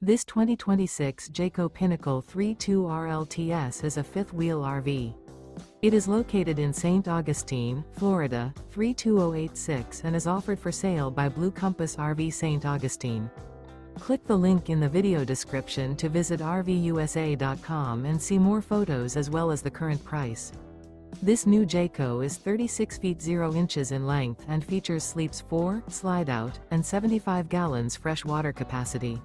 This 2026 Jayco Pinnacle 32 RLTS is a fifth-wheel RV. It is located in St. Augustine, Florida, 32086 and is offered for sale by Blue Compass RV St. Augustine. Click the link in the video description to visit RVUSA.com and see more photos as well as the current price. This new Jayco is 36 feet 0 inches in length and features sleeps 4, slide-out, and 75 gallons fresh water capacity.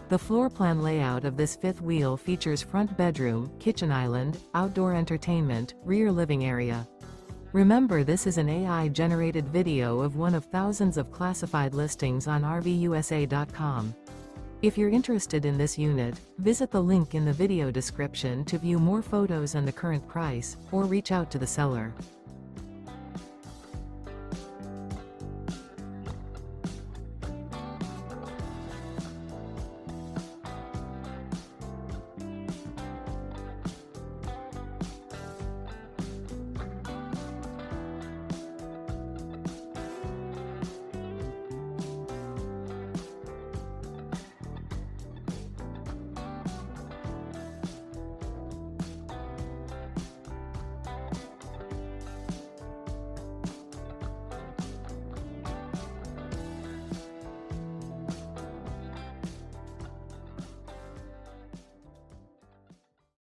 The floor plan layout of this fifth wheel features front bedroom, kitchen island, outdoor entertainment, rear living area. Remember, this is an AI-generated video of one of thousands of classified listings on RVUSA.com. If you're interested in this unit, visit the link in the video description to view more photos and the current price, or reach out to the seller.